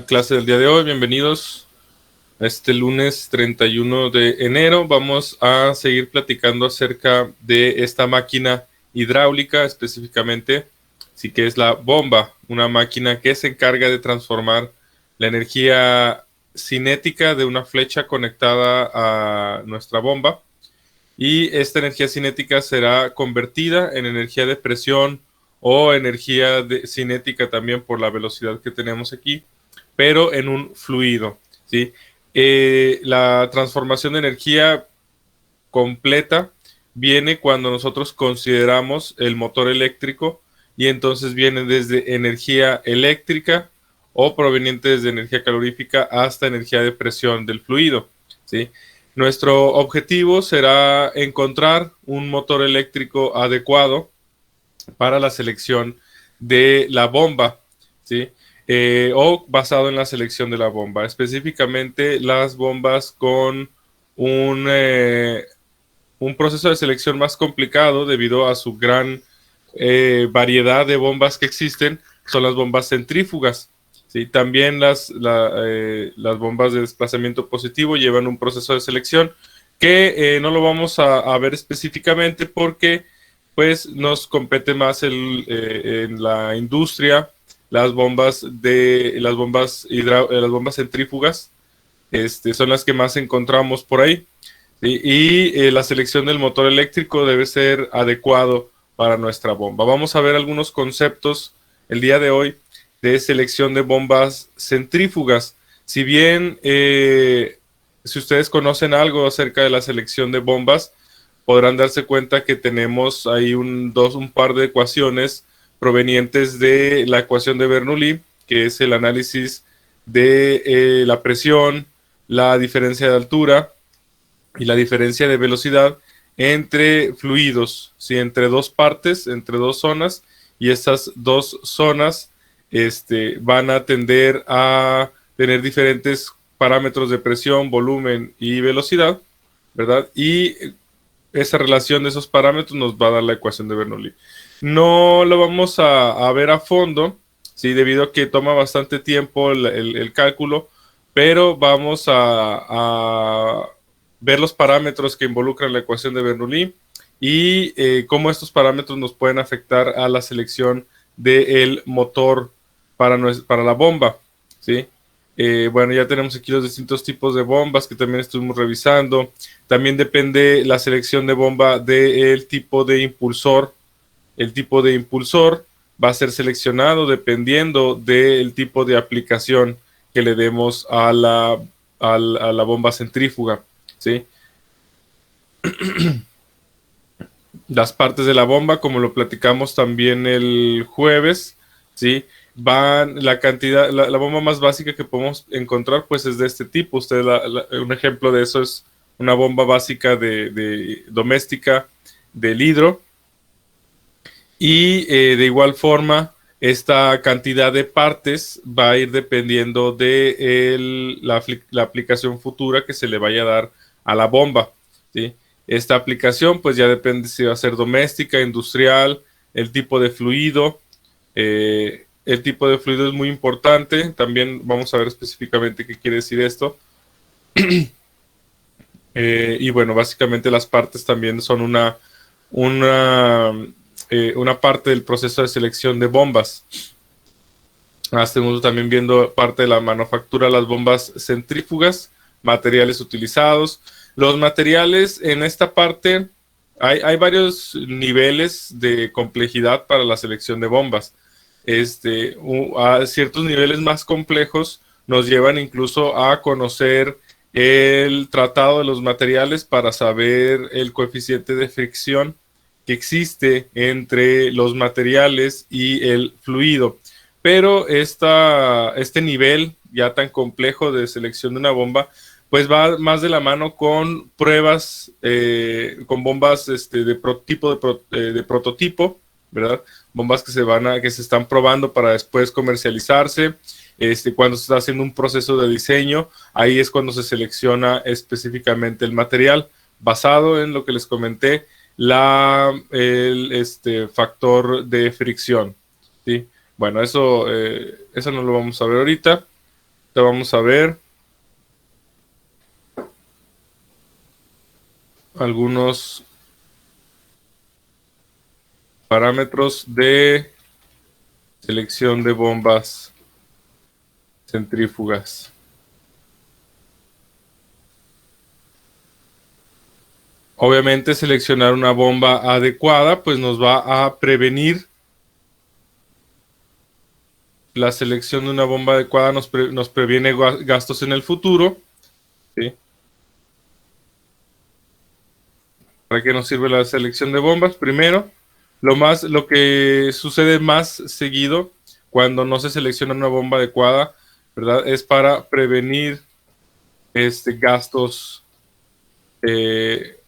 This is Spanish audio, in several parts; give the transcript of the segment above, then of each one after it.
Clase del día de hoy, bienvenidos a este lunes 31 de enero. Vamos a seguir platicando acerca de esta máquina hidráulica específicamente, sí que es la bomba, una máquina que se encarga de transformar la energía cinética de una flecha conectada a nuestra bomba, y esta energía cinética será convertida en energía de presión o energía cinética también por la velocidad que tenemos aquí, pero en un fluido, ¿sí? La transformación de energía completa viene cuando nosotros consideramos el motor eléctrico, y entonces viene desde energía eléctrica o proveniente desde energía calorífica hasta energía de presión del fluido, ¿sí? Nuestro objetivo será encontrar un motor eléctrico adecuado para la selección de la bomba, ¿sí? O basado en la selección de la bomba, específicamente las bombas con un, eh, un proceso de selección más complicado debido a su gran variedad de bombas que existen, son las bombas centrífugas, ¿sí? También las bombas de desplazamiento positivo llevan un proceso de selección que no lo vamos a ver específicamente porque pues nos compete más en la industria las bombas centrífugas, son las que más encontramos por ahí, ¿sí? Y la selección del motor eléctrico debe ser adecuado para nuestra bomba. Vamos a ver algunos conceptos el día de hoy de selección de bombas centrífugas. Si bien, si ustedes conocen algo acerca de la selección de bombas, podrán darse cuenta que tenemos ahí un par de ecuaciones provenientes de la ecuación de Bernoulli, que es el análisis de la presión, la diferencia de altura y la diferencia de velocidad entre fluidos, ¿sí? Entre dos partes, entre dos zonas, y estas dos zonas van a tender a tener diferentes parámetros de presión, volumen y velocidad, ¿verdad? Y esa relación de esos parámetros nos va a dar la ecuación de Bernoulli. No lo vamos a ver a fondo, ¿sí? Debido a que toma bastante tiempo el cálculo, pero vamos a ver los parámetros que involucran la ecuación de Bernoulli y cómo estos parámetros nos pueden afectar a la selección del motor para la bomba, ¿sí? Bueno, ya tenemos aquí los distintos tipos de bombas que también estuvimos revisando. También depende la selección de bomba del tipo de impulsor. El tipo de impulsor va a ser seleccionado dependiendo del tipo de aplicación que le demos a la bomba centrífuga, ¿sí? Las partes de la bomba, como lo platicamos también el jueves, ¿sí? La cantidad, la bomba más básica que podemos encontrar, pues es de este tipo. Un ejemplo de eso es una bomba básica de doméstica del hidro. Y de igual forma, esta cantidad de partes va a ir dependiendo de la aplicación futura que se le vaya a dar a la bomba, ¿sí? Esta aplicación pues ya depende si va a ser doméstica, industrial, el tipo de fluido. El tipo de fluido es muy importante. También vamos a ver específicamente qué quiere decir esto. Y bueno, básicamente las partes también son una, una parte del proceso de selección de bombas. Estamos también viendo parte de la manufactura de las bombas centrífugas, materiales utilizados. Los materiales en esta parte, hay varios niveles de complejidad para la selección de bombas. A ciertos niveles más complejos nos llevan incluso a conocer el tratado de los materiales para saber el coeficiente de fricción que existe entre los materiales y el fluido. Pero este nivel ya tan complejo de selección de una bomba, pues va más de la mano con pruebas, con bombas de prototipo, ¿verdad? Bombas que se están probando para después comercializarse. Cuando se está haciendo un proceso de diseño, ahí es cuando se selecciona específicamente el material, basado en lo que les comenté, el factor de fricción, ¿sí? Bueno, eso no lo vamos a ver ahorita. vamos a ver algunos parámetros de selección de bombas centrífugas. Obviamente seleccionar una bomba adecuada pues nos va a prevenir. La selección de una bomba adecuada nos previene gastos en el futuro. ¿Sí? ¿Para qué nos sirve la selección de bombas? Primero, lo que sucede más seguido cuando no se selecciona una bomba adecuada, ¿verdad? Es para prevenir gastos eh,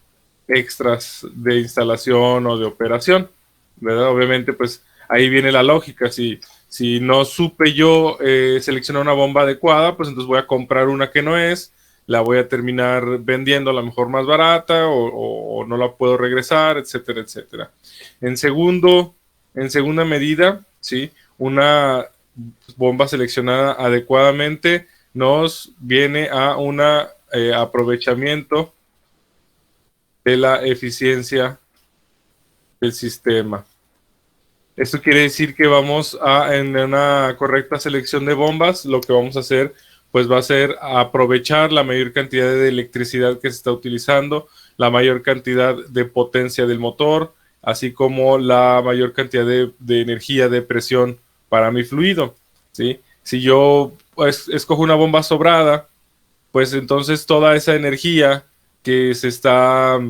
extras de instalación o de operación, ¿verdad? Obviamente, pues ahí viene la lógica. Si no supe yo seleccionar una bomba adecuada, pues entonces voy a comprar una que no es, la voy a terminar vendiendo a lo mejor más barata o no la puedo regresar, etcétera, etcétera. En segunda medida, ¿sí? Una bomba seleccionada adecuadamente nos viene a un aprovechamiento de la eficiencia del sistema. Esto quiere decir que en una correcta selección de bombas, lo que vamos a hacer pues va a ser aprovechar la mayor cantidad de electricidad que se está utilizando, la mayor cantidad de potencia del motor, así como la mayor cantidad de energía de presión para mi fluido, ¿sí? Si yo pues, escojo una bomba sobrada, pues entonces toda esa energía que se está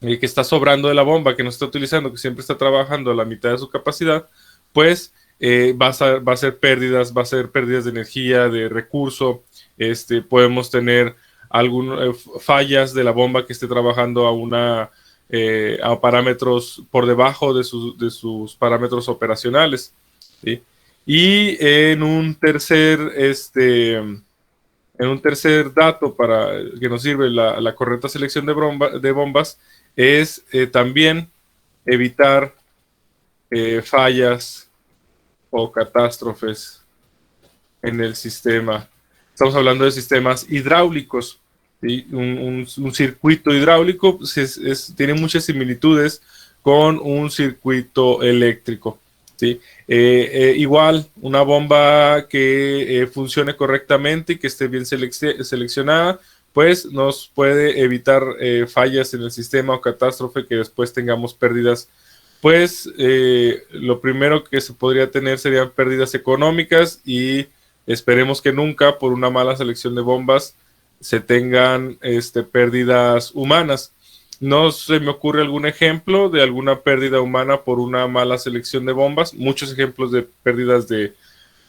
que está sobrando de la bomba, que no está utilizando, que siempre está trabajando a la mitad de su capacidad, pues va a ser pérdidas, va a ser pérdidas de energía, de recurso. Podemos tener algunas fallas de la bomba que esté trabajando a parámetros por debajo de sus parámetros operacionales. ¿Sí? Y en un tercer dato para que nos sirve la correcta selección de bombas es también evitar fallas o catástrofes en el sistema. Estamos hablando de sistemas hidráulicos. ¿Sí? Un circuito hidráulico pues, tiene muchas similitudes con un circuito eléctrico. ¿Sí? Igual, una bomba que funcione correctamente y que esté bien seleccionada, pues nos puede evitar fallas en el sistema o catástrofe que después tengamos pérdidas. Pues lo primero que se podría tener serían pérdidas económicas y esperemos que nunca por una mala selección de bombas se tengan pérdidas humanas. No se me ocurre algún ejemplo de alguna pérdida humana por una mala selección de bombas. Muchos ejemplos de pérdidas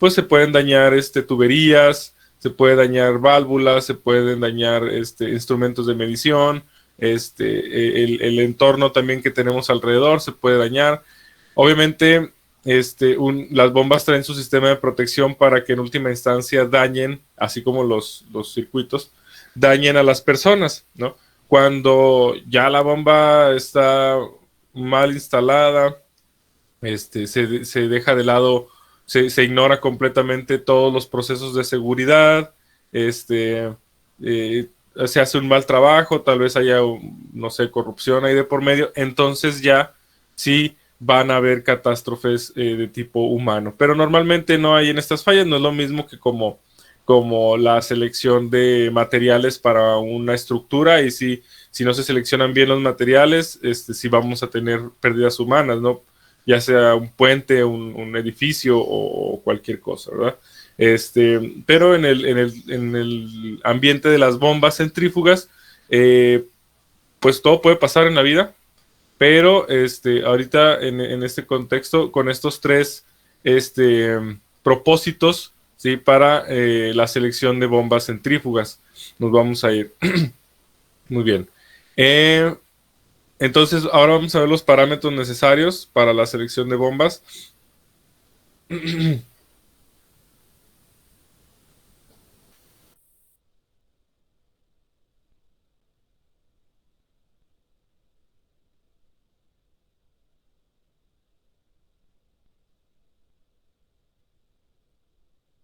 pues se pueden dañar tuberías, se puede dañar válvulas, se pueden dañar instrumentos de medición, el entorno también que tenemos alrededor se puede dañar. Obviamente, las bombas traen su sistema de protección para que en última instancia dañen, así como los circuitos, dañen a las personas, ¿no? Cuando ya la bomba está mal instalada, se deja de lado, se ignora completamente todos los procesos de seguridad, eh, se hace un mal trabajo, tal vez haya, no sé, corrupción ahí de por medio, entonces ya sí van a haber catástrofes de tipo humano. Pero normalmente no hay en estas fallas, no es lo mismo que como la selección de materiales para una estructura y si no se seleccionan bien los materiales, sí vamos a tener pérdidas humanas, ¿no? Ya sea un puente, un edificio o cualquier cosa, ¿verdad? Pero en el ambiente de las bombas centrífugas, pues todo puede pasar en la vida, pero ahorita en este contexto, con estos tres propósitos, ¿sí? Para la selección de bombas centrífugas, nos vamos a ir. Muy bien. Eh, entonces, ahora vamos a ver los parámetros necesarios para la selección de bombas.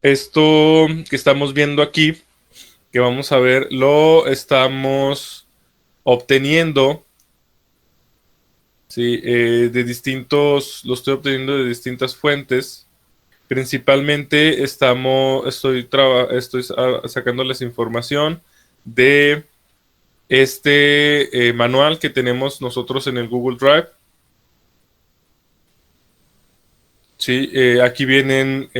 Esto que estamos viendo aquí, que vamos a ver, lo estamos obteniendo, ¿sí? Lo estoy obteniendo de distintas fuentes. Principalmente estoy sacándoles información de este manual que tenemos nosotros en el Google Drive. Sí, aquí vienen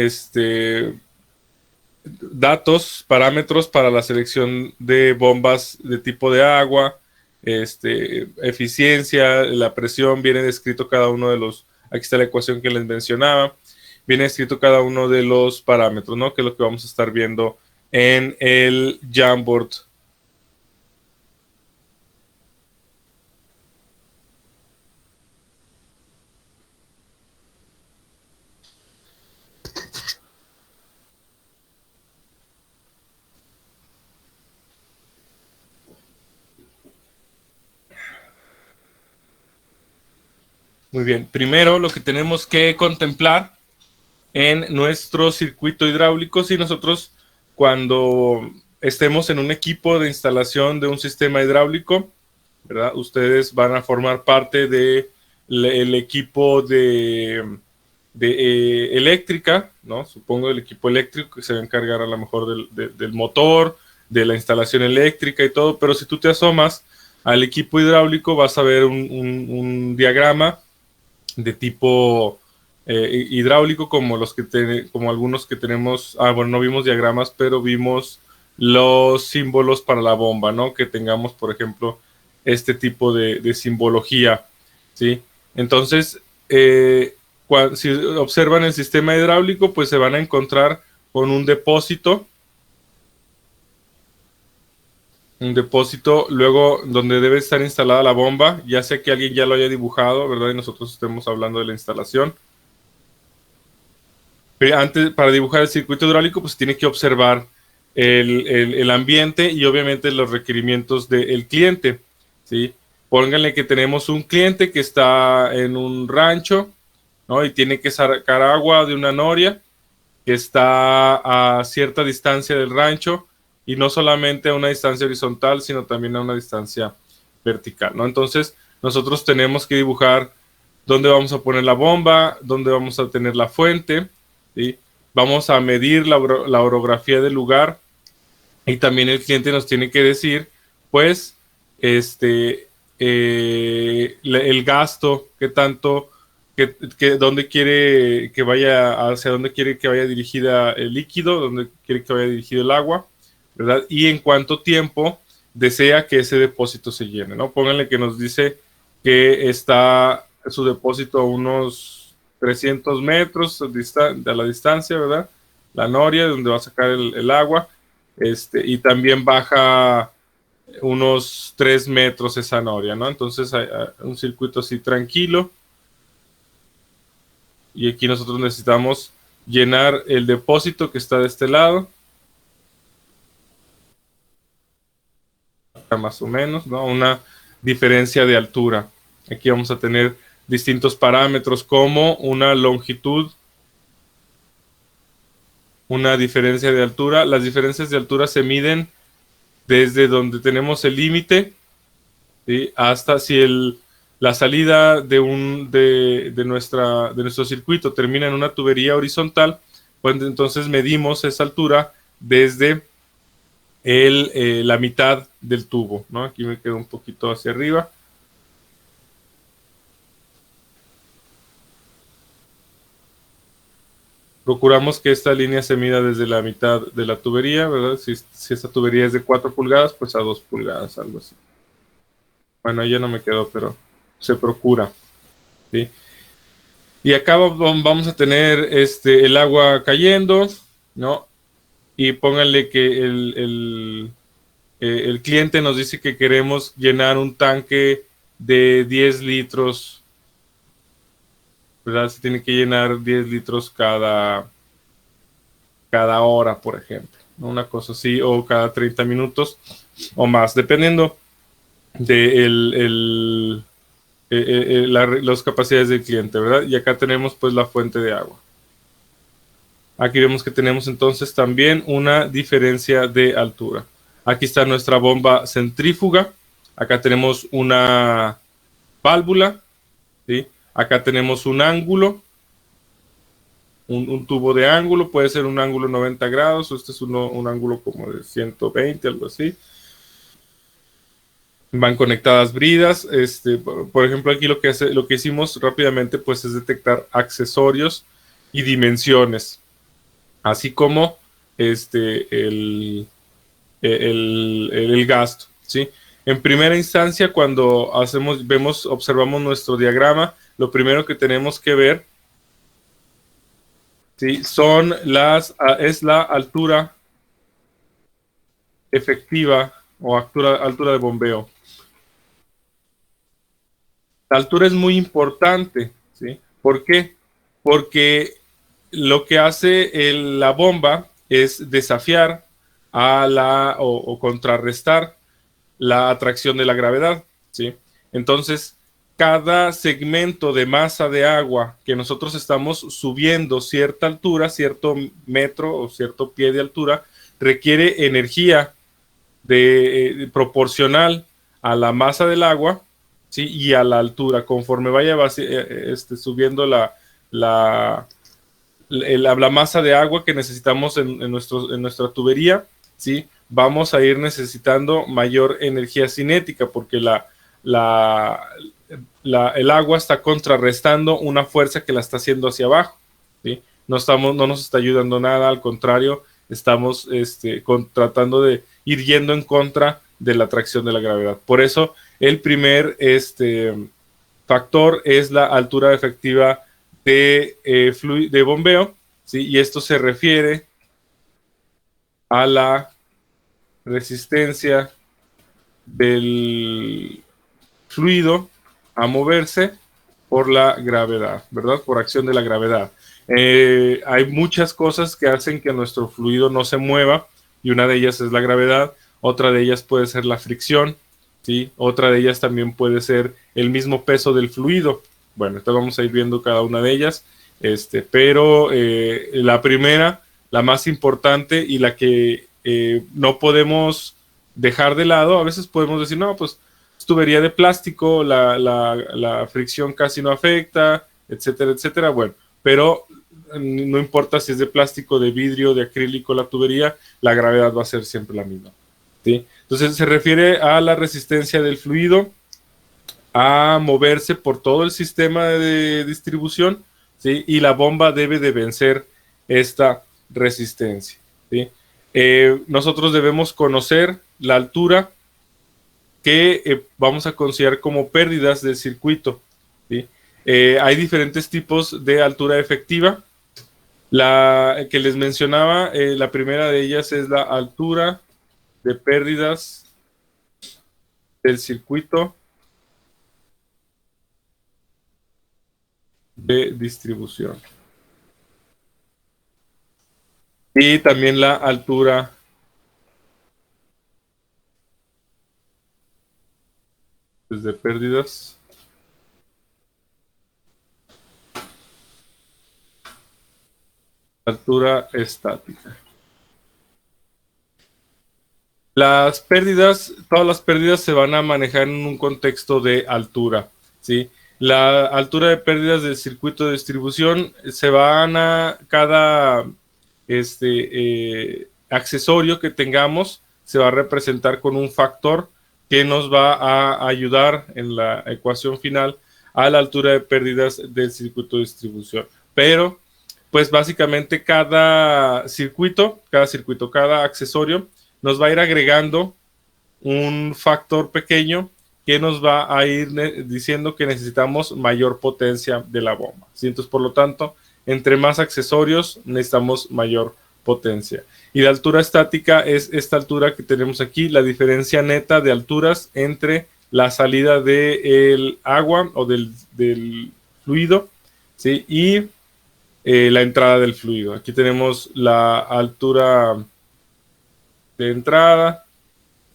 datos, parámetros para la selección de bombas de tipo de agua, eficiencia, la presión, viene descrito cada uno de los, aquí está la ecuación que les mencionaba, viene descrito cada uno de los parámetros, ¿no? Que es lo que vamos a estar viendo en el Jamboard. Muy bien, primero lo que tenemos que contemplar en nuestro circuito hidráulico, si nosotros cuando estemos en un equipo de instalación de un sistema hidráulico, ¿verdad? Ustedes van a formar parte de el equipo de eléctrica, ¿no? Supongo el equipo eléctrico que se va a encargar a lo mejor del motor, de la instalación eléctrica y todo, pero si tú te asomas al equipo hidráulico vas a ver un diagrama de tipo hidráulico como como algunos que tenemos. Bueno, no vimos diagramas, pero vimos los símbolos para la bomba, ¿no? Que tengamos, por ejemplo, este tipo de simbología, ¿sí? Entonces, si observan el sistema hidráulico, pues se van a encontrar con un depósito, luego donde debe estar instalada la bomba, ya sea que alguien ya lo haya dibujado, ¿verdad? Y nosotros estemos hablando de la instalación. Pero antes, para dibujar el circuito hidráulico, pues tiene que observar el ambiente y obviamente los requerimientos del cliente, ¿sí? Pónganle que tenemos un cliente que está en un rancho, ¿no? Y tiene que sacar agua de una noria que está a cierta distancia del rancho y no solamente a una distancia horizontal, sino también a una distancia vertical, ¿no? Entonces, nosotros tenemos que dibujar dónde vamos a poner la bomba, dónde vamos a tener la fuente, ¿sí? Vamos a medir la orografía del lugar y también el cliente nos tiene que decir, pues, el gasto, qué tanto, dónde quiere que vaya, hacia dónde quiere que vaya dirigida el líquido, dónde quiere que vaya dirigido el agua, ¿verdad? Y en cuánto tiempo desea que ese depósito se llene, ¿no? Pónganle que nos dice que está su depósito a unos 300 metros de la distancia, ¿verdad? La noria, donde va a sacar el agua, y también baja unos 3 metros esa noria, ¿no? Entonces hay un circuito así tranquilo. Y aquí nosotros necesitamos llenar el depósito que está de este lado. Más o menos, ¿no? Una diferencia de altura. Aquí vamos a tener distintos parámetros como una longitud, una diferencia de altura. Las diferencias de altura se miden desde donde tenemos el límite, ¿sí? Hasta si la salida de nuestro circuito termina en una tubería horizontal, pues entonces medimos esa altura desde la mitad del tubo, ¿no? Aquí me quedo un poquito hacia arriba. Procuramos que esta línea se mida desde la mitad de la tubería, ¿verdad? Si esta tubería es de 4 pulgadas, pues a 2 pulgadas, algo así. Bueno, ya no me quedó, pero se procura, ¿sí? Y acá vamos a tener el agua cayendo, ¿no? Y pónganle que el cliente nos dice que queremos llenar un tanque de 10 litros, ¿verdad? Se tiene que llenar 10 litros cada hora, por ejemplo, ¿no? Una cosa así, o cada 30 minutos o más, dependiendo de las capacidades del cliente, ¿verdad? Y acá tenemos pues la fuente de agua. Aquí vemos que tenemos entonces también una diferencia de altura. Aquí está nuestra bomba centrífuga. Acá tenemos una válvula, ¿sí? Acá tenemos un ángulo, un tubo de ángulo, puede ser un ángulo 90 grados, o este es un ángulo como de 120, algo así. Van conectadas bridas. Por ejemplo, aquí lo que hicimos rápidamente pues es detectar accesorios y dimensiones, así como el gasto, ¿sí? En primera instancia, cuando observamos nuestro diagrama, lo primero que tenemos que ver, ¿sí? Es la altura efectiva o altura de bombeo. La altura es muy importante, ¿sí? ¿Por qué? Porque lo que hace la bomba es desafiar o contrarrestar la atracción de la gravedad, ¿sí? Entonces, cada segmento de masa de agua que nosotros estamos subiendo cierta altura, cierto metro o cierto pie de altura, requiere energía proporcional a la masa del agua, ¿sí? Y a la altura. Conforme vaya subiendo la, la masa de agua que necesitamos en nuestra tubería, ¿sí? Vamos a ir necesitando mayor energía cinética porque el agua está contrarrestando una fuerza que la está haciendo hacia abajo, ¿sí? No nos está ayudando nada, al contrario, estamos tratando de ir yendo en contra de la atracción de la gravedad. Por eso, el primer factor es la altura efectiva de bombeo, ¿sí? Y esto se refiere a la resistencia del fluido a moverse por la gravedad, ¿verdad? Por acción de la gravedad. Hay muchas cosas que hacen que nuestro fluido no se mueva y una de ellas es la gravedad, otra de ellas puede ser la fricción, ¿sí? Otra de ellas también puede ser el mismo peso del fluido. Bueno, esto vamos a ir viendo cada una de ellas, pero la primera, la más importante y la que no podemos dejar de lado, a veces podemos decir, no, pues es tubería de plástico, la fricción casi no afecta, etcétera, etcétera. Bueno, pero no importa si es de plástico, de vidrio, de acrílico la tubería, la gravedad va a ser siempre la misma, ¿sí? Entonces se refiere a la resistencia del fluido a moverse por todo el sistema de distribución, ¿sí? Y la bomba debe de vencer esta resistencia, ¿sí? Nosotros debemos conocer la altura que vamos a considerar como pérdidas del circuito, ¿sí? Hay diferentes tipos de altura efectiva. La que les mencionaba, la primera de ellas es la altura de pérdidas del circuito de distribución. Y también la altura de pérdidas altura estática. Todas las pérdidas se van a manejar en un contexto de altura, ¿sí? La altura de pérdidas del circuito de distribución se van a cada accesorio que tengamos, se va a representar con un factor que nos va a ayudar en la ecuación final a la altura de pérdidas del circuito de distribución. Pero, pues básicamente cada accesorio nos va a ir agregando un factor pequeño que nos va a ir diciendo que necesitamos mayor potencia de la bomba, ¿sí? Entonces, por lo tanto, entre más accesorios necesitamos mayor potencia. Y la altura estática es esta altura que tenemos aquí, la diferencia neta de alturas entre la salida del agua o del fluido, ¿sí? Y la entrada del fluido. Aquí tenemos la altura de entrada,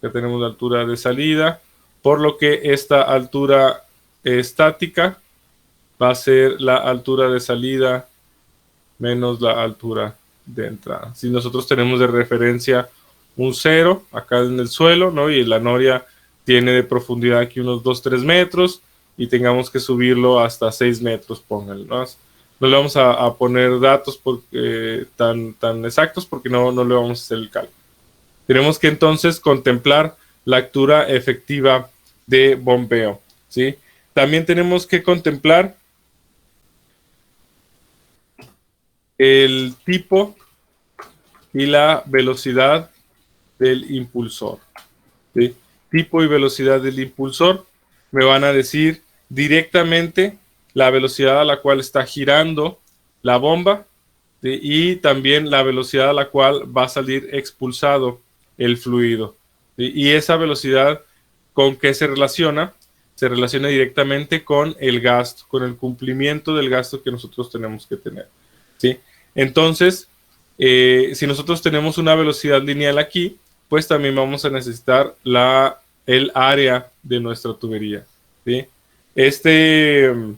ya tenemos la altura de salida, por lo que esta altura estática va a ser la altura de salida menos la altura de entrada. Si nosotros tenemos de referencia un 0 acá en el suelo, ¿no? Y la noria tiene de profundidad aquí unos 2-3 metros y tengamos que subirlo hasta 6 metros, pónganle, ¿no? No le vamos a poner datos tan exactos porque no le vamos a hacer el cálculo. Tenemos que entonces contemplar la altura efectiva de bombeo, ¿sí? También tenemos que contemplar el tipo y la velocidad del impulsor, ¿sí? Tipo y velocidad del impulsor me van a decir directamente la velocidad a la cual está girando la bomba, ¿sí? Y también la velocidad a la cual va a salir expulsado el fluido, ¿sí? Y esa velocidad, ¿con qué se relaciona? Se relaciona directamente con el gasto, con el cumplimiento del gasto que nosotros tenemos que tener, ¿sí? Entonces, si nosotros tenemos una velocidad lineal aquí, pues también vamos a necesitar el área de nuestra tubería, ¿sí? El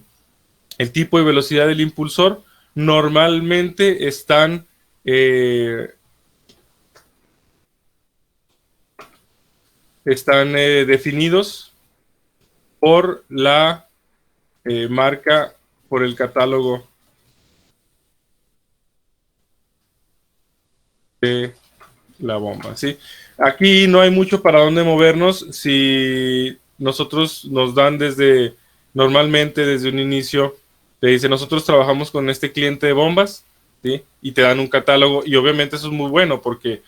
tipo y velocidad del impulsor normalmente están definidos por la marca, por el catálogo de la bomba, ¿sí? Aquí no hay mucho para dónde movernos. Si nosotros nos dan normalmente desde un inicio, te dice, nosotros trabajamos con este cliente de bombas, ¿sí? Y te dan un catálogo, y obviamente eso es muy bueno porque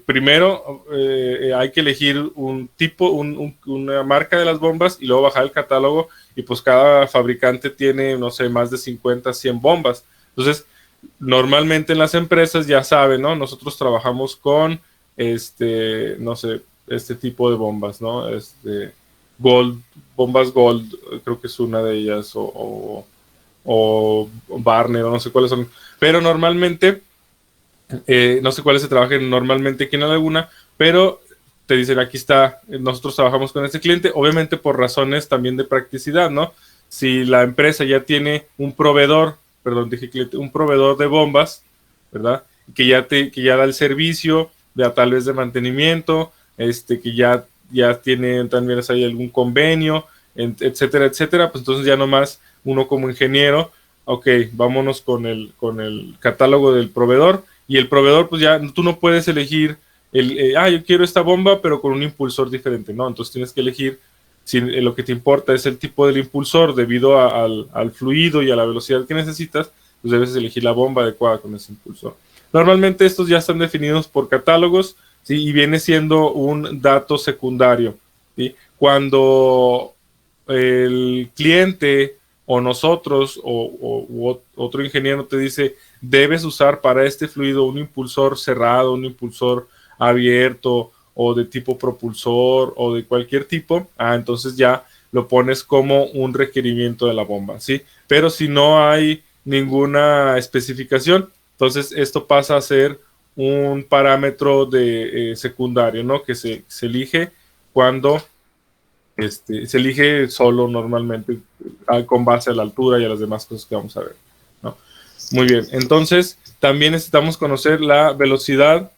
primero hay que elegir un tipo, una marca de las bombas y luego bajar el catálogo, y pues cada fabricante tiene, no sé, más de 50, 100 bombas. Entonces, normalmente en las empresas ya saben, ¿no? Nosotros trabajamos con no sé, este tipo de bombas, ¿no? Bombas Gold, creo que es una de ellas, o Barner, o no sé cuáles son, pero normalmente, no sé cuáles se trabajan normalmente aquí en alguna, pero te dicen, aquí está, nosotros trabajamos con este cliente, obviamente por razones también de practicidad, ¿no? Si la empresa ya tiene un proveedor, perdón, dije cliente, un proveedor de bombas, ¿verdad? Que ya da el servicio, tal vez de mantenimiento, ya tiene también hay algún convenio, etcétera, etcétera, pues entonces ya nomás uno como ingeniero, ok, vámonos con el catálogo del proveedor, y el proveedor, pues ya tú no puedes elegir yo quiero esta bomba, pero con un impulsor diferente, ¿no? Entonces tienes que elegir, si lo que te importa es el tipo del impulsor debido al fluido y a la velocidad que necesitas, pues debes elegir la bomba adecuada con ese impulsor. Normalmente estos ya están definidos por catálogos, ¿sí? Y viene siendo un dato secundario, ¿sí? Cuando el cliente o nosotros o otro ingeniero te dice, debes usar para este fluido un impulsor cerrado, un impulsor abierto, o de tipo propulsor, o de cualquier tipo, entonces ya lo pones como un requerimiento de la bomba, ¿sí? Pero si no hay ninguna especificación, entonces esto pasa a ser un parámetro de secundario, ¿no? Que se elige cuando se elige solo normalmente con base a la altura y a las demás cosas que vamos a ver, ¿no? Muy bien, entonces también necesitamos conocer la velocidad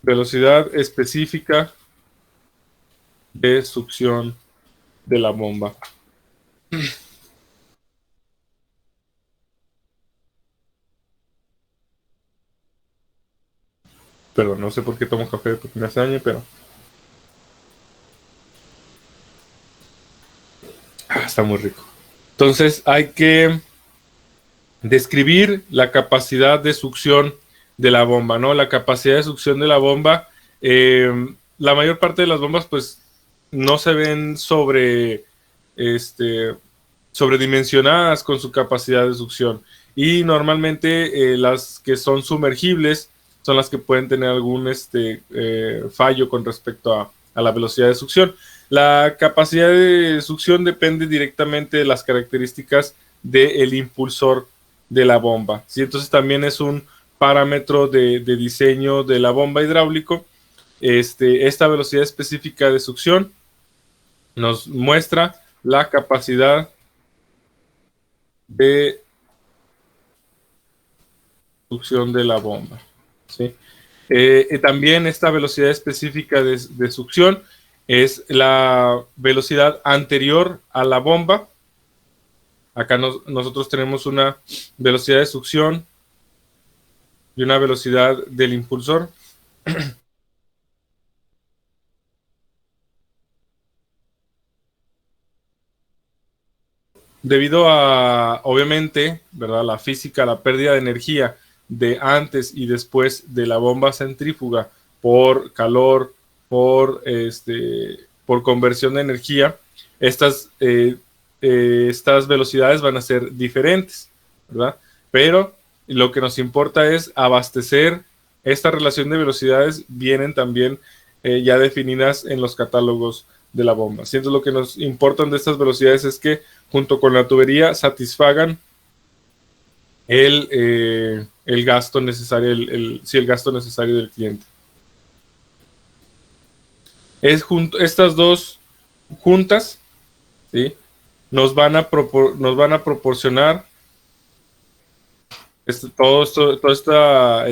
velocidad específica de succión de la bomba. Perdón, no sé por qué tomo café porque me hace daño, pero está muy rico. Entonces hay que describir la capacidad de succión de la bomba, ¿no? La capacidad de succión de la bomba, la mayor parte de las bombas pues no se ven sobredimensionadas con su capacidad de succión, y normalmente las que son sumergibles son las que pueden tener algún fallo con respecto a la velocidad de succión. La capacidad de succión depende directamente de las características del impulsor de la bomba, ¿sí? Entonces también es un parámetro de diseño de la bomba hidráulico. Esta velocidad específica de succión nos muestra la capacidad de succión de la bomba. ¿Sí? También esta velocidad específica de succión es la velocidad anterior a la bomba. Acá nosotros tenemos una velocidad de succión y una velocidad del impulsor. Debido a, obviamente, ¿verdad? La física, la pérdida de energía de antes y después de la bomba centrífuga por calor, por conversión de energía, estas, estas velocidades van a ser diferentes, ¿verdad? Pero lo que nos importa es abastecer esta relación de velocidades, vienen también ya definidas en los catálogos de la bomba. Siento lo que nos importan de estas velocidades es que junto con la tubería satisfagan el gasto necesario, sí, el gasto necesario del cliente. Estas dos juntas, ¿sí? Nos van a proporcionar todo esto, toda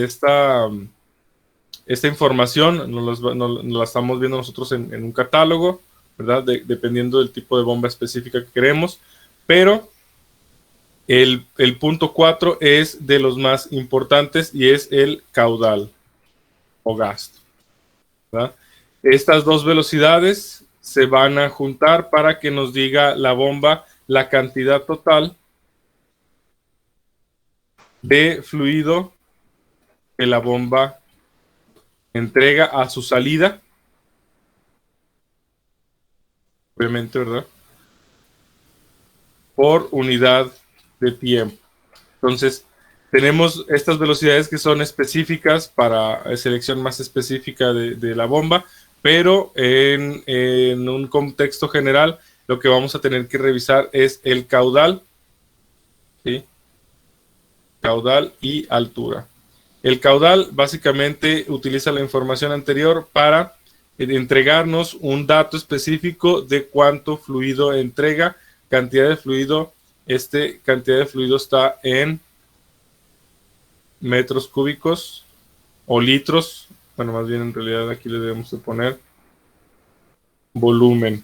esta información, nos la estamos viendo nosotros en un catálogo, ¿verdad? Dependiendo del tipo de bomba específica que queremos, pero el punto 4 es de los más importantes y es el caudal o gasto, ¿verdad? Estas dos velocidades se van a juntar para que nos diga la bomba la cantidad total de fluido que la bomba entrega a su salida, obviamente, ¿verdad? Por unidad de tiempo. Entonces, tenemos estas velocidades que son específicas para selección más específica de la bomba, pero en un contexto general, lo que vamos a tener que revisar es el caudal, ¿sí? Caudal y altura. El caudal básicamente utiliza la información anterior para entregarnos un dato específico de cuánto fluido entrega, cantidad de fluido. Cantidad de fluido está en metros cúbicos o litros. Bueno, más bien en realidad aquí le debemos de poner volumen.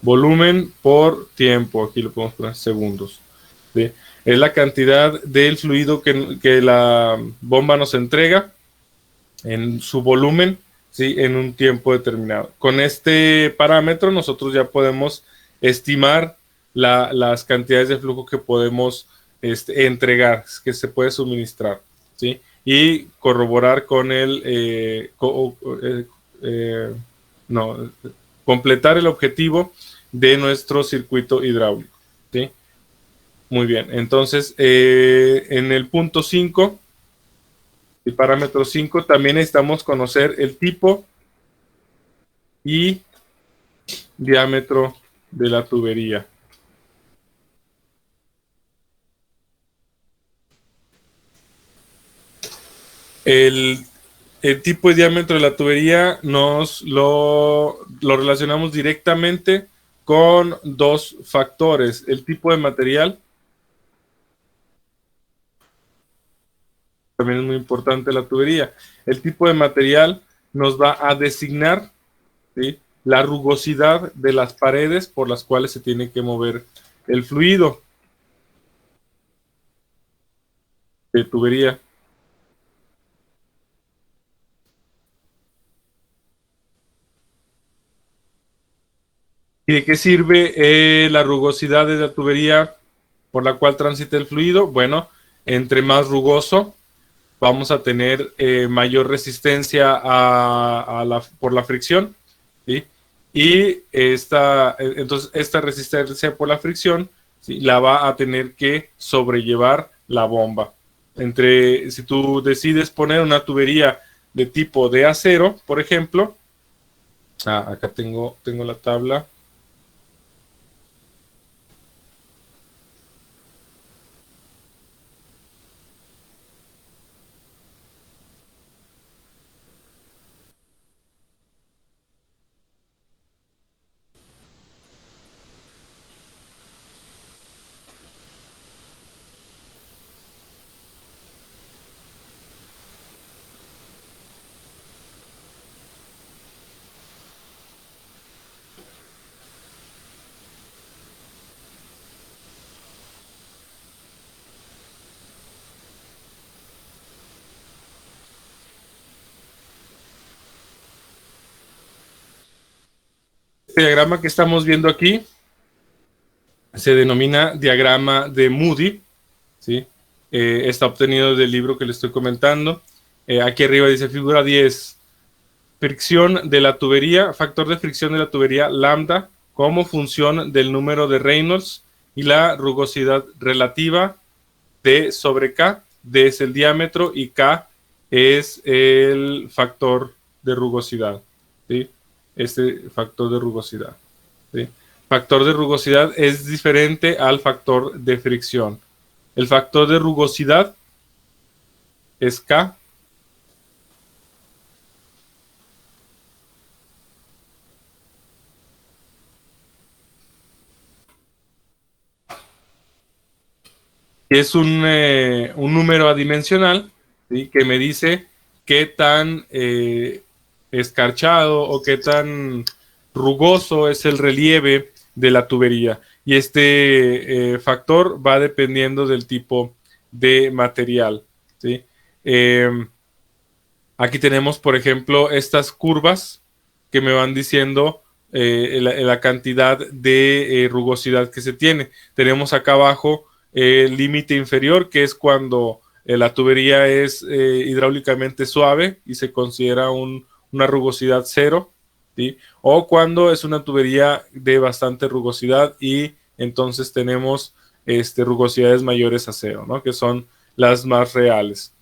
Volumen por tiempo, aquí lo podemos poner segundos. ¿Sí? Es la cantidad del fluido que la bomba nos entrega en su volumen, ¿sí? En un tiempo determinado. Con este parámetro nosotros ya podemos estimar las cantidades de flujo que podemos entregar, que se puede suministrar, ¿sí? Y corroborar con no, completar el objetivo de nuestro circuito hidráulico, ¿sí? Muy bien, entonces en el punto 5 y parámetro 5 también necesitamos conocer el tipo y diámetro de la tubería. El, el tipo y diámetro de la tubería lo relacionamos directamente con dos factores. El tipo de material, también es muy importante la tubería. El tipo de material nos va a designar, ¿sí?, la rugosidad de las paredes por las cuales se tiene que mover el fluido de tubería. ¿Y de qué sirve la rugosidad de la tubería por la cual transita el fluido? Bueno, entre más rugoso, vamos a tener mayor resistencia por la fricción, ¿sí? Y entonces esta resistencia por la fricción, ¿sí?, la va a tener que sobrellevar la bomba. Si tú decides poner una tubería de tipo de acero, por ejemplo, acá tengo la tabla. Este diagrama que estamos viendo aquí se denomina diagrama de Moody, ¿sí? Está obtenido del libro que le estoy comentando. Aquí arriba dice figura 10, fricción de la tubería, factor de fricción de la tubería lambda como función del número de Reynolds y la rugosidad relativa D sobre K. D es el diámetro y K es el factor de rugosidad, ¿sí? Este factor de rugosidad, ¿sí? Factor de rugosidad es diferente al factor de fricción. El factor de rugosidad es K. Es un número adimensional, ¿sí? Que me dice qué tan escarchado o qué tan rugoso es el relieve de la tubería. Y este factor va dependiendo del tipo de material, ¿sí? Aquí tenemos, por ejemplo, estas curvas que me van diciendo la cantidad de rugosidad que se tiene. Tenemos acá abajo el límite inferior, que es cuando la tubería es hidráulicamente suave y se considera una rugosidad cero, ¿sí? O cuando es una tubería de bastante rugosidad y entonces tenemos rugosidades mayores a cero, ¿no? Que son las más reales.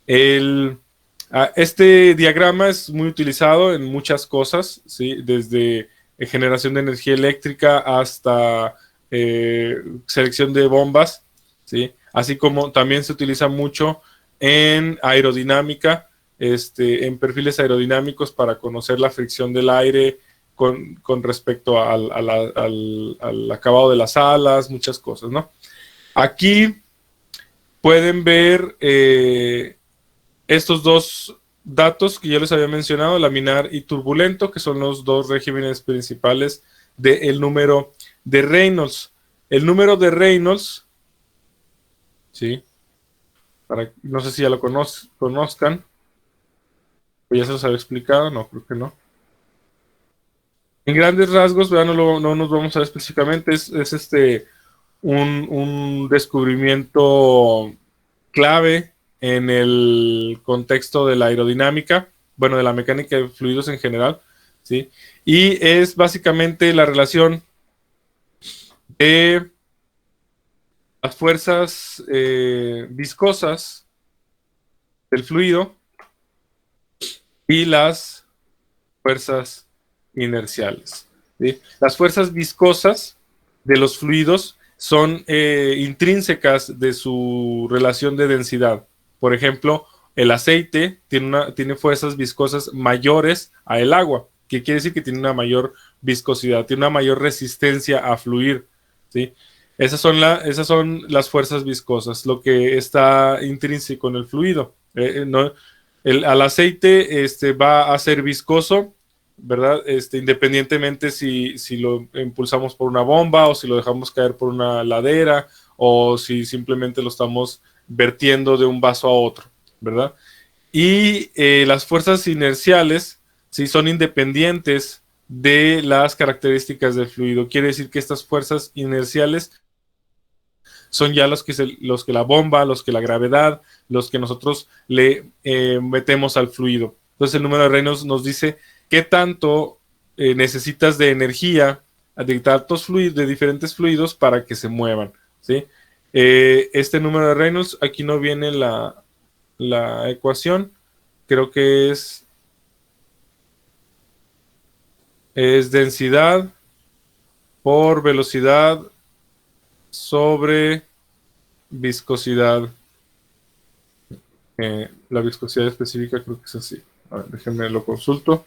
Este diagrama es muy utilizado en muchas cosas, ¿sí? Desde generación de energía eléctrica hasta selección de bombas, ¿sí? Así como también se utiliza mucho en aerodinámica, en perfiles aerodinámicos para conocer la fricción del aire con respecto al acabado de las alas, muchas cosas, ¿no? Aquí pueden ver estos dos datos que yo les había mencionado, laminar y turbulento, que son los dos regímenes principales del número de Reynolds. El número de Reynolds, ¿sí? No sé si ya lo conozcan, o ya se los había explicado, no, creo que no. En grandes rasgos, ¿verdad? No nos vamos a ver específicamente, es un descubrimiento clave en el contexto de la aerodinámica, bueno, de la mecánica de fluidos en general, ¿sí? Y es básicamente la relación de las fuerzas viscosas del fluido y las fuerzas inerciales, ¿sí? Las fuerzas viscosas de los fluidos son intrínsecas de su relación de densidad. Por ejemplo, el aceite tiene fuerzas viscosas mayores a el agua, que quiere decir que tiene una mayor viscosidad, tiene una mayor resistencia a fluir, ¿sí? Esas son las fuerzas viscosas, lo que está intrínseco en el fluido. No, al aceite va a ser viscoso, ¿verdad? Independientemente si lo impulsamos por una bomba o si lo dejamos caer por una ladera o si simplemente lo estamos vertiendo de un vaso a otro, ¿verdad? Y las fuerzas inerciales, sí, son independientes de las características del fluido. Quiere decir que estas fuerzas inerciales son ya los que la bomba, los que la gravedad, los que nosotros le metemos al fluido. Entonces el número de Reynolds nos dice qué tanto necesitas de energía de diferentes fluidos para que se muevan, ¿sí? Este número de Reynolds, aquí no viene la ecuación, creo que es densidad por velocidad sobre viscosidad. La viscosidad específica creo que es así. A ver, déjenme lo consulto.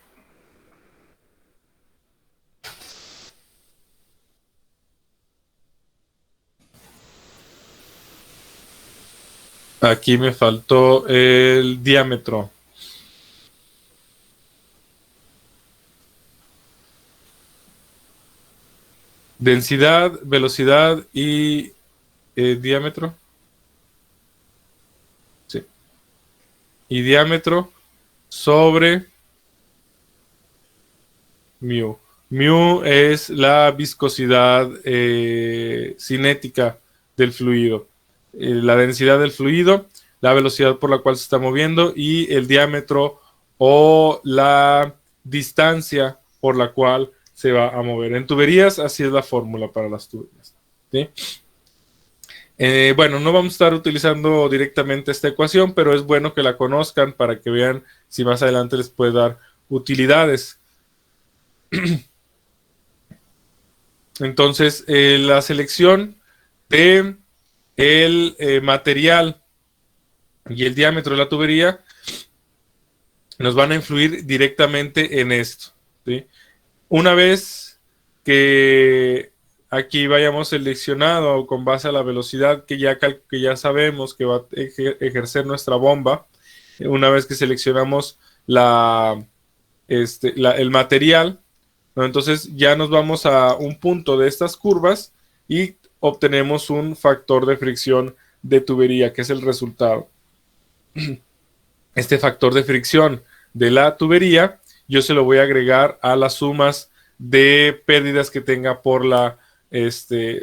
Aquí me faltó el diámetro. Densidad, velocidad y diámetro. Sí. Y diámetro sobre mu. Mu es la viscosidad cinética del fluido, la densidad del fluido, la velocidad por la cual se está moviendo y el diámetro o la distancia por la cual se va a mover. En tuberías, así es la fórmula para las tuberías, ¿sí? Bueno, no vamos a estar utilizando directamente esta ecuación, pero es bueno que la conozcan para que vean si más adelante les puede dar utilidades. Entonces, la selección de el material y el diámetro de la tubería nos van a influir directamente en esto, ¿sí? Una vez que aquí vayamos seleccionado con base a la velocidad que ya sabemos que va a ejercer nuestra bomba, una vez que seleccionamos el material, ¿no? Entonces ya nos vamos a un punto de estas curvas y obtenemos un factor de fricción de tubería, que es el resultado. Este factor de fricción de la tubería yo se lo voy a agregar a las sumas de pérdidas que tenga por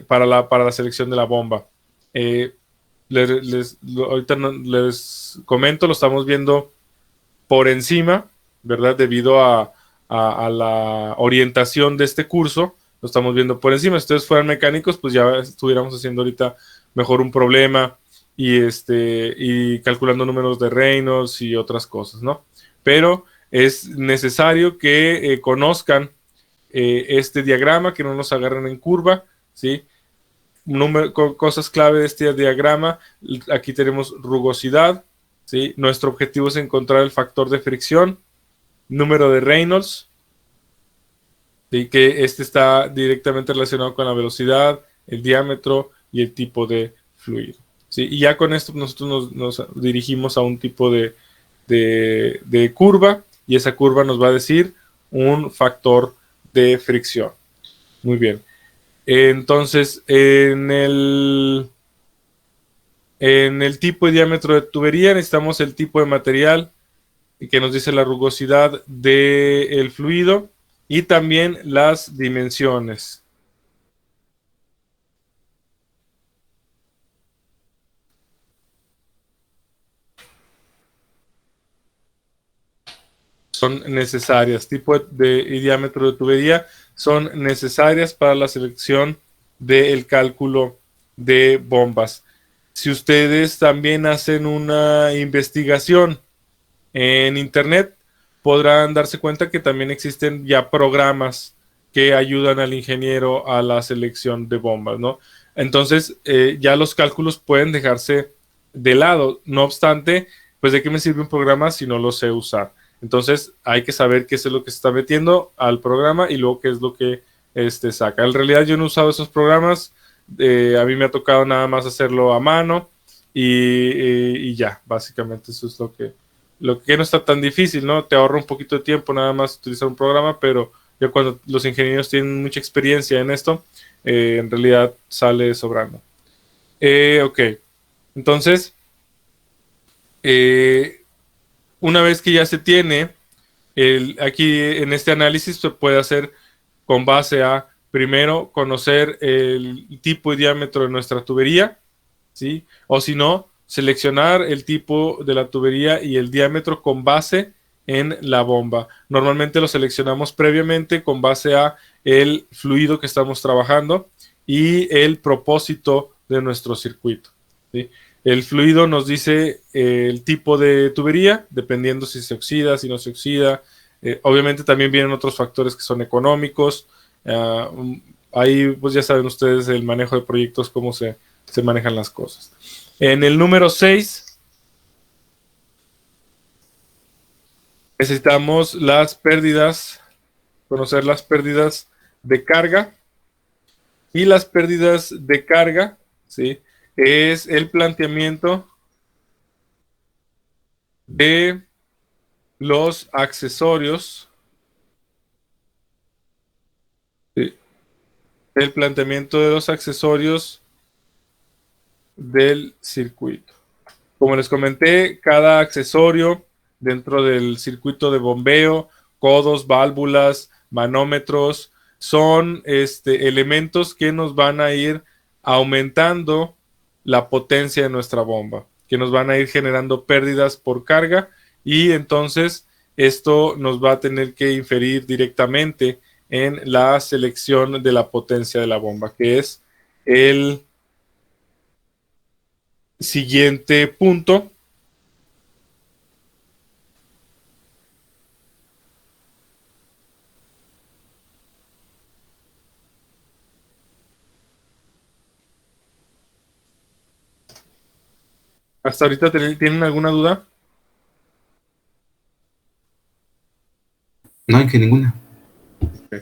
para la selección de la bomba. Ahorita les comento, lo estamos viendo por encima, ¿verdad? Debido a la orientación de este curso, lo estamos viendo por encima. Si ustedes fueran mecánicos, pues ya estuviéramos haciendo ahorita mejor un problema y calculando números de Reynolds y otras cosas, ¿no? Pero es necesario que conozcan este diagrama, que no nos agarren en curva, ¿sí? Cosas clave de este diagrama, aquí tenemos rugosidad, ¿sí? Nuestro objetivo es encontrar el factor de fricción, número de Reynolds, ¿sí? Que este está directamente relacionado con la velocidad, el diámetro y el tipo de fluido, ¿sí? Y ya con esto nosotros nos dirigimos a un tipo de curva, y esa curva nos va a decir un factor de fricción. Muy bien. Entonces, en el tipo y diámetro de tubería necesitamos el tipo de material que nos dice la rugosidad del fluido y también las dimensiones. Son necesarias, tipo y diámetro de tubería son necesarias para la selección del cálculo de bombas. Si ustedes también hacen una investigación en internet, podrán darse cuenta que también existen ya programas que ayudan al ingeniero a la selección de bombas, ¿no? Entonces, ya los cálculos pueden dejarse de lado. No obstante, pues de qué me sirve un programa si no lo sé usar. Entonces, hay que saber qué es lo que se está metiendo al programa y luego qué es lo que saca. En realidad, yo no he usado esos programas. A mí me ha tocado nada más hacerlo a mano y ya, básicamente eso es lo que no está tan difícil, ¿no? Te ahorra un poquito de tiempo nada más utilizar un programa, pero ya cuando los ingenieros tienen mucha experiencia en esto, en realidad sale sobrando. Ok, entonces, una vez que ya se tiene, aquí en este análisis se puede hacer con base a, primero, conocer el tipo y diámetro de nuestra tubería, ¿sí? O si no, seleccionar el tipo de la tubería y el diámetro con base en la bomba. Normalmente lo seleccionamos previamente con base a el fluido que estamos trabajando y el propósito de nuestro circuito, ¿sí? El fluido nos dice el tipo de tubería, dependiendo si se oxida, si no se oxida. Obviamente también vienen otros factores que son económicos. Ahí pues ya saben ustedes el manejo de proyectos, cómo se manejan las cosas. En el número 6 necesitamos las pérdidas, conocer las pérdidas de carga. Y las pérdidas de carga, ¿sí? Es el planteamiento de los accesorios, ¿sí? El planteamiento de los accesorios del circuito. Como les comenté, cada accesorio dentro del circuito de bombeo, codos, válvulas, manómetros, son elementos que nos van a ir aumentando la potencia de nuestra bomba, que nos van a ir generando pérdidas por carga, y entonces esto nos va a tener que inferir directamente en la selección de la potencia de la bomba, que es el siguiente punto. ¿Hasta ahorita tienen alguna duda? No hay que ninguna. Okay.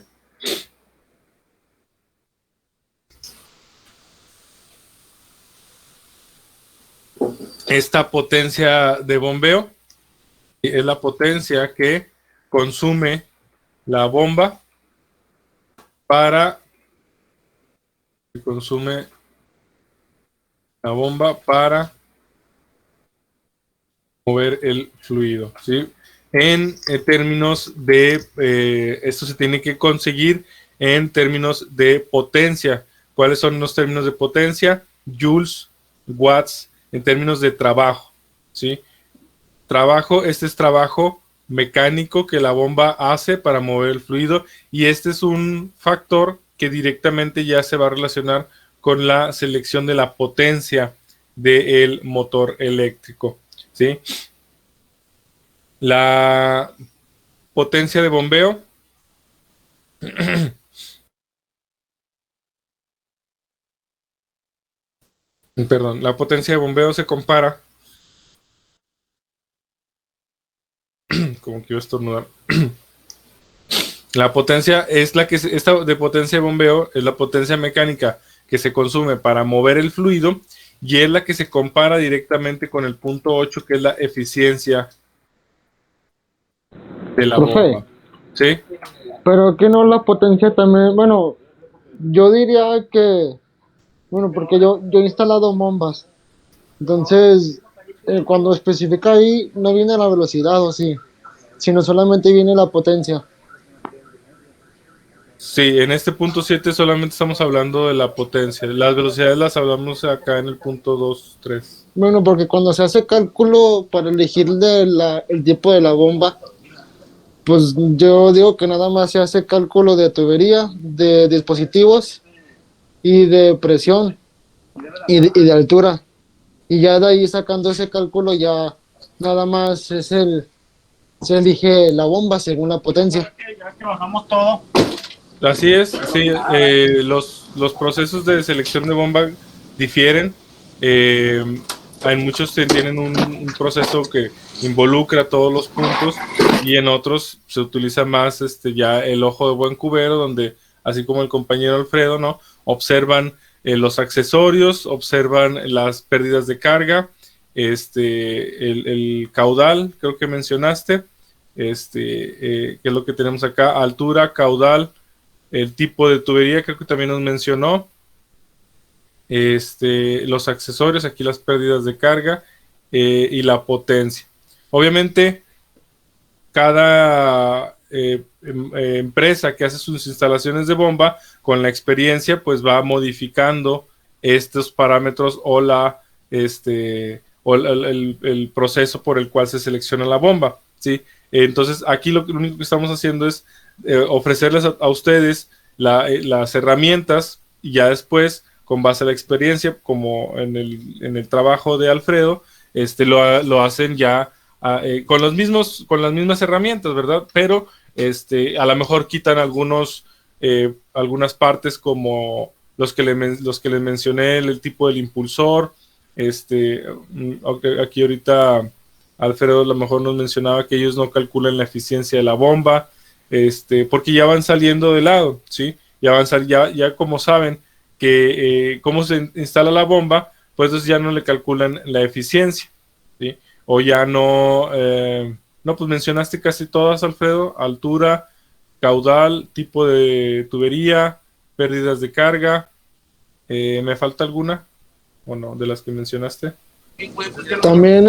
Esta potencia de bombeo es la potencia que consume la bomba para mover el fluido, ¿sí? En términos de, esto se tiene que conseguir en términos de potencia. ¿Cuáles son los términos de potencia? Joules, watts, en términos de trabajo, ¿sí? Trabajo, este es trabajo mecánico que la bomba hace para mover el fluido, y este es un factor que directamente ya se va a relacionar con la selección de la potencia del motor eléctrico, ¿sí? La potencia de bombeo perdón, la potencia de bombeo se compara como quiero estornudar. La potencia es la que esta de potencia de bombeo es la potencia mecánica que se consume para mover el fluido, y es la que se compara directamente con el punto 8, que es la eficiencia de la Profe, bomba. ¿Sí? pero que no la potencia también, bueno, yo diría que, bueno, porque yo he instalado bombas, entonces cuando especifica ahí no viene la velocidad o sí, sino solamente viene la potencia. Sí, en este punto 7 solamente estamos hablando de la potencia. Las velocidades las hablamos acá en el punto 2, 3. Bueno, porque cuando se hace cálculo para elegir el tipo de la bomba, pues yo digo que nada más se hace cálculo de tubería, de dispositivos y de presión y de altura. Y ya de ahí sacando ese cálculo ya nada más se elige la bomba según la potencia. Ya que bajamos todo. Así es, sí, los procesos de selección de bomba difieren. Hay muchos que tienen un proceso que involucra todos los puntos, y en otros se utiliza más ya el ojo de buen cubero, donde, así como el compañero Alfredo, ¿no? Observan los accesorios, observan las pérdidas de carga, el caudal, creo que mencionaste, que es lo que tenemos acá, altura, caudal, el tipo de tubería, creo que también nos mencionó, los accesorios, aquí las pérdidas de carga, y la potencia. Obviamente, cada empresa que hace sus instalaciones de bomba, con la experiencia, pues va modificando estos parámetros o el proceso por el cual se selecciona la bomba, ¿sí? Entonces, aquí lo único que estamos haciendo es ofrecerles a ustedes las herramientas, y ya después, con base a la experiencia, como en el trabajo de Alfredo, lo hacen ya con las mismas herramientas, ¿verdad? Pero a lo mejor quitan algunas partes, como los que les mencioné, el tipo del impulsor. Aquí ahorita Alfredo a lo mejor nos mencionaba que ellos no calculan la eficiencia de la bomba, porque ya van saliendo de lado, ¿sí? Ya como saben que cómo se instala la bomba, pues entonces ya no le calculan la eficiencia, ¿sí? O ya no, pues mencionaste casi todas, Alfredo: altura, caudal, tipo de tubería, pérdidas de carga. ¿Me falta alguna? ¿O no? De las que mencionaste. También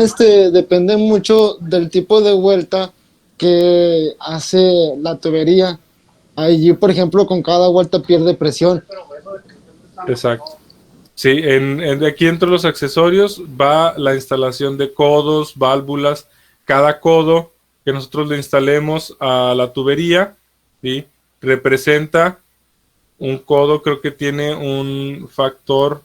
depende mucho del tipo de vuelta que hace la tubería, Allí, por ejemplo, con cada vuelta pierde presión. Exacto. Sí, aquí entre los accesorios va la instalación de codos, válvulas. Cada codo que nosotros le instalemos a la tubería, ¿sí? Representa un codo, creo que tiene un factor.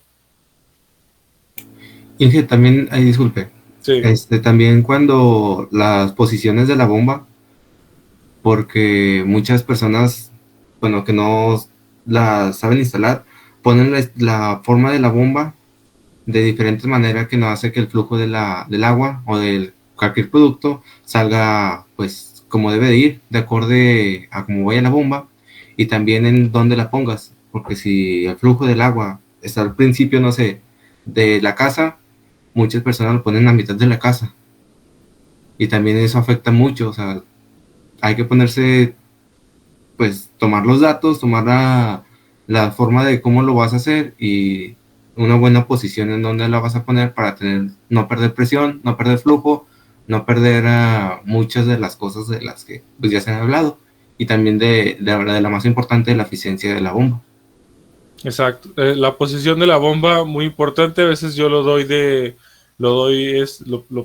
Inge, también, ay, disculpe, Sí, también cuando las posiciones de la bomba, porque muchas personas, bueno, que no la saben instalar, ponen la forma de la bomba de diferentes maneras que no hace que el flujo del agua o del cualquier producto salga pues como debe de ir, de acorde a cómo vaya la bomba y también en dónde la pongas, porque si el flujo del agua está al principio, no sé, de la casa, muchas personas lo ponen a mitad de la casa y también eso afecta mucho, o sea, hay que ponerse, pues tomar los datos, tomar la forma de cómo lo vas a hacer y una buena posición en donde la vas a poner para tener, no perder presión, no perder flujo, no perder muchas de las cosas de las que pues, ya se han hablado y también de la más importante, la eficiencia de la bomba. exacto. La posición de la bomba, muy importante. A veces yo lo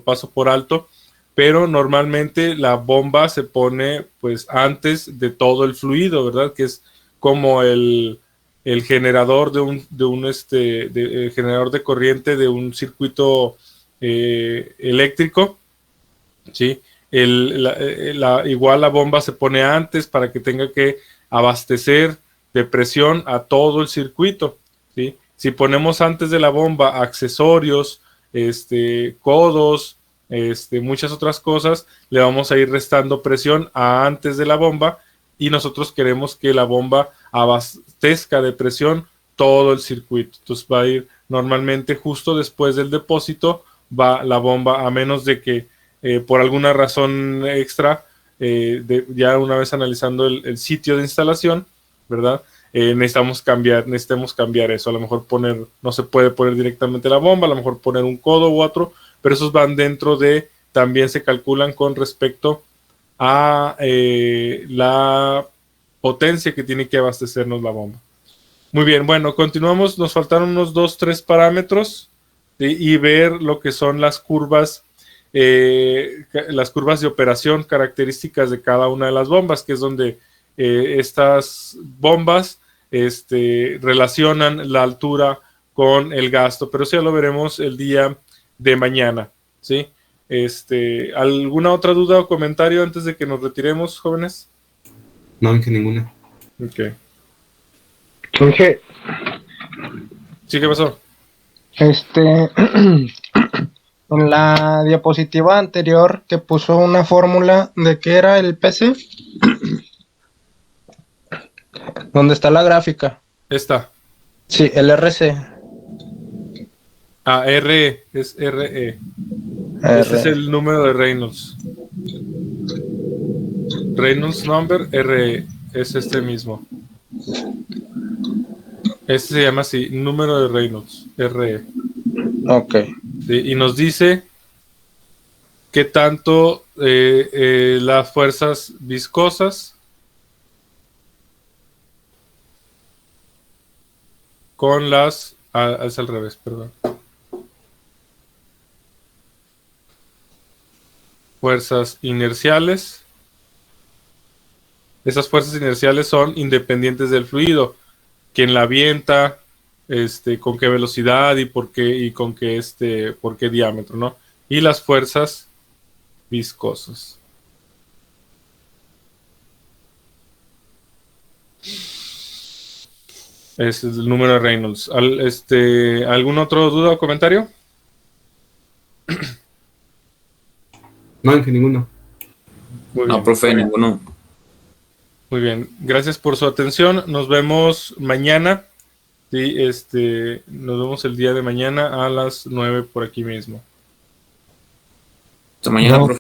paso por alto, pero normalmente la bomba se pone pues antes de todo el fluido, ¿verdad? Que es como el generador el generador de corriente de un circuito eléctrico, ¿sí? Igual la bomba se pone antes para que tenga que abastecer de presión a todo el circuito, ¿sí? Si ponemos antes de la bomba accesorios, codos, muchas otras cosas, le vamos a ir restando presión a antes de la bomba y nosotros queremos que la bomba abastezca de presión todo el circuito. Entonces va a ir normalmente justo después del depósito, va la bomba, a menos de que por alguna razón extra, ya una vez analizando el sitio de instalación, ¿verdad? Necesitamos cambiar eso. A lo mejor no se puede poner directamente la bomba, a lo mejor poner un codo u otro, pero esos van dentro también se calculan con respecto a la potencia que tiene que abastecernos la bomba. Muy bien, bueno, continuamos. Nos faltaron unos 2, 3 parámetros, ¿sí? Y ver lo que son las curvas de operación características de cada una de las bombas, que es donde estas bombas relacionan la altura con el gasto, pero eso ya lo veremos el día de mañana, ¿sí? ¿Alguna otra duda o comentario antes de que nos retiremos, jóvenes? No, que ninguna. Ok. Inge, ¿Sí, qué pasó? En la diapositiva anterior te puso una fórmula de qué era el PC, donde está la gráfica. Esta. Sí, el RC. RE, es RE. Ese es el número de Reynolds. Reynolds number RE, es este mismo. Este se llama así, número de Reynolds, RE. Ok. ¿Sí? Y nos dice qué tanto las fuerzas viscosas con las... es al revés, perdón. Fuerzas inerciales. Esas fuerzas inerciales son independientes del fluido. Quién la avienta, con qué velocidad y por qué por qué diámetro, ¿no? Y las fuerzas viscosas. Ese es el número de Reynolds. ¿Alguna otra duda o comentario? No, que ninguno. Muy bien. No, profe, ninguno. Muy bien. Gracias por su atención. Nos vemos mañana. Sí, nos vemos el día de mañana a las 9 por aquí mismo. Hasta mañana, No. profe.